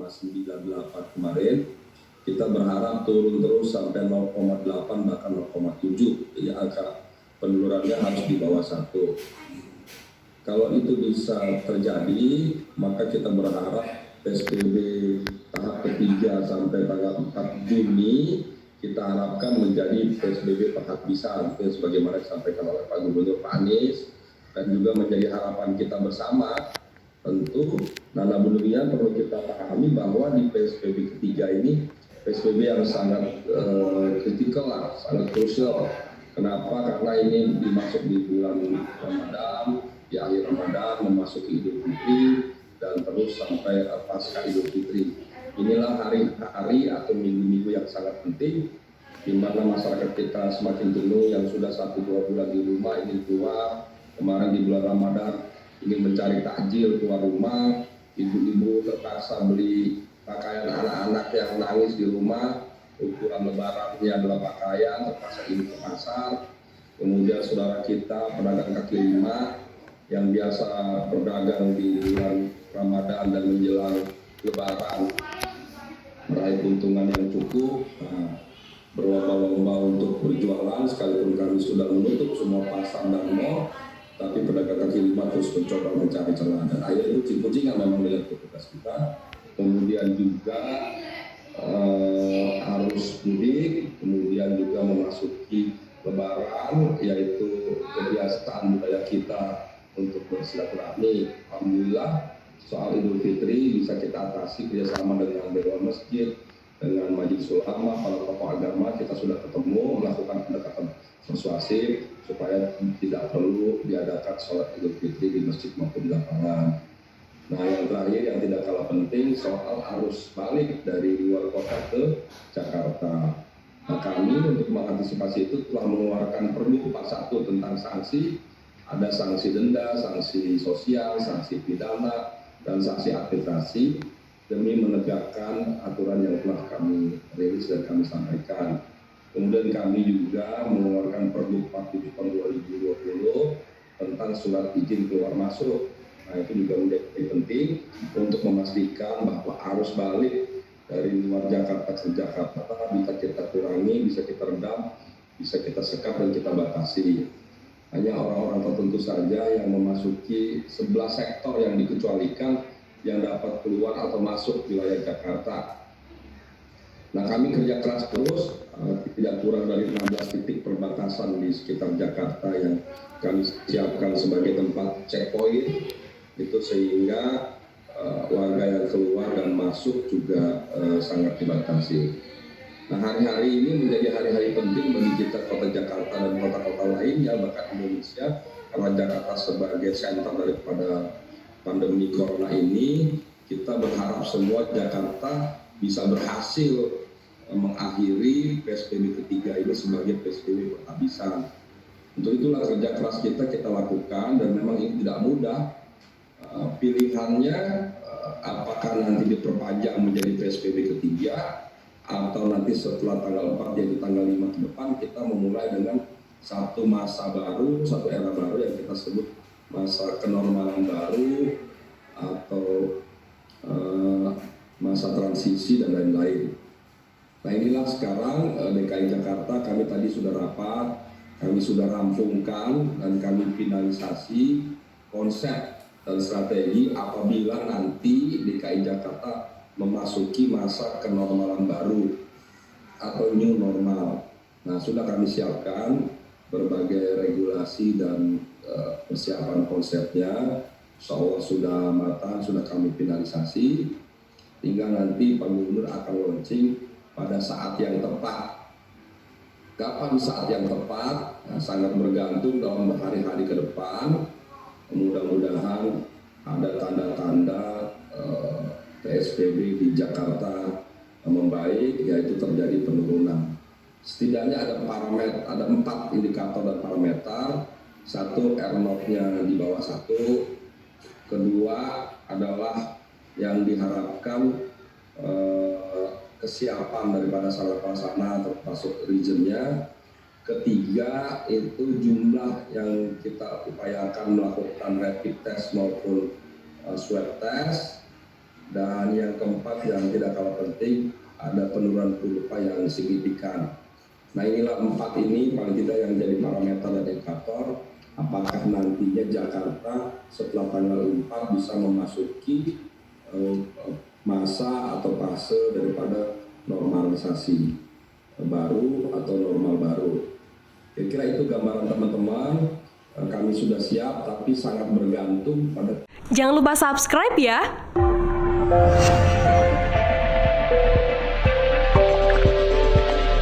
0,98 kemarin, kita berharap turun terus sampai 0,8 bahkan 0,7. Jadi angka penurunan harus di bawah 1. Kalau itu bisa terjadi, maka kita berharap PSBB tahap ketiga sampai tanggal 4 Juni kita harapkan menjadi PSBB penghabisan, sebagaimana disampaikan oleh Pak Gubernur Pak Anies, dan juga menjadi harapan kita bersama. Tentu, namun demikian perlu kita pahami bahwa di PSBB ketiga ini PSBB yang sangat kritikal, sangat krusial. Kenapa? Karena ini dimasuk di bulan Ramadan, di akhir Ramadan, memasuki Idul Fitri, dan terus sampai pasca Idul Fitri. Inilah hari-hari atau minggu-minggu yang sangat penting, di mana masyarakat kita semakin jenuh yang sudah 1-2 bulan di rumah ingin keluar. Kemarin di bulan Ramadan ingin mencari takjil keluar rumah, ibu-ibu terpaksa beli pakaian anak-anak yang nangis di rumah, ukuran lebarannya adalah pakaian, terpaksa ingin ke pasar. Kemudian saudara kita pedagang kaki lima yang biasa berdagang di bulan Ramadan dan menjelang Lebaran meraih keuntungan yang cukup, berlomba-lomba untuk berjualan, sekalipun kami sudah menutup semua pasar dan mal, tapi pedagang kaki lima terus mencoba mencari celah, dan akhirnya kucing-kucingan memang dengan petugas kita. Kemudian juga arus mudik, kemudian juga memasuki Lebaran, yaitu kebiasaan budaya kita untuk bersilaturahmi. Alhamdulillah soal Idul Fitri bisa kita atasi kerjasama dengan Dewan Masjid, dengan Majelis Ulama, para tokoh agama. Kita sudah ketemu melakukan pendekatan persuasif supaya tidak perlu diadakan sholat Idul Fitri di masjid maupun di lapangan. Nah, yang terakhir yang tidak kalah penting soal arus balik dari luar kota ke Jakarta. Nah, kami untuk mengantisipasi itu telah mengeluarkan Pergub 41 tentang sanksi. Ada sanksi denda, sanksi sosial, sanksi pidana, dan sanksi administrasi demi menegakkan aturan yang telah kami rilis dan kami sampaikan. Kemudian kami juga mengeluarkan Pergub 47 tahun 2020 tentang surat izin keluar masuk. Nah, itu juga menjadi penting untuk memastikan bahwa arus balik dari luar Jakarta ke Jakarta bisa kita kurangi, bisa kita redam, bisa kita sekat dan kita batasi. Hanya orang-orang tertentu saja yang memasuki 11 sektor yang dikecualikan yang dapat keluar atau masuk wilayah Jakarta. Nah, kami kerja keras terus, tidak kurang dari 16 titik perbatasan di sekitar Jakarta yang kami siapkan sebagai tempat checkpoint, itu sehingga warga yang keluar dan masuk juga sangat dibatasi. Nah, hari-hari ini menjadi hari-hari penting bagi kita kota Jakarta dan kota-kota lainnya, bahkan Indonesia, karena Jakarta sebagai center daripada pandemi corona ini. Kita berharap semua Jakarta bisa berhasil mengakhiri PSBB ketiga ini sebagai PSBB penghabisan. Untuk itulah kerja keras kita lakukan, dan memang ini tidak mudah. Pilihannya apakah nanti diperpanjang menjadi PSBB ketiga, atau nanti setelah tanggal 4 yaitu tanggal 5 ke depan kita memulai dengan satu masa baru, satu era baru yang kita sebut masa kenormalan baru atau masa transisi dan lain-lain. Nah, inilah sekarang DKI Jakarta, kami tadi sudah rapat, kami sudah rampungkan dan kami finalisasi konsep dan strategi apabila nanti DKI Jakarta memasuki masa kenormalan baru atau new normal. Nah, sudah kami siapkan berbagai regulasi dan persiapan konsepnya. Insya Allah sudah matang, sudah kami finalisasi. Tinggal nanti Pak Gubernur akan launching pada saat yang tepat. Kapan saat yang tepat? Nah, sangat bergantung dalam hari-hari ke depan. Mudah-mudahan ada tanda-tanda PSBB di Jakarta membaik, yaitu terjadi penurunan. Setidaknya ada 4 indikator dan parameter. Satu, R0-nya di bawah 1. Kedua adalah yang diharapkan kesiapan daripada salah pelaksana termasuk regionnya. Ketiga, itu jumlah yang kita upayakan melakukan rapid test maupun swab test. Dan yang keempat yang tidak kalah penting, ada penurunan kurva yang signifikan. Nah inilah 4 ini paling tidak yang jadi parameter dan indikator apakah nantinya Jakarta setelah tanggal 4 bisa memasuki masa atau fase daripada normalisasi baru atau normal baru. Kira-kira itu gambaran teman-teman. Kami sudah siap, tapi sangat bergantung pada... Jangan lupa subscribe ya!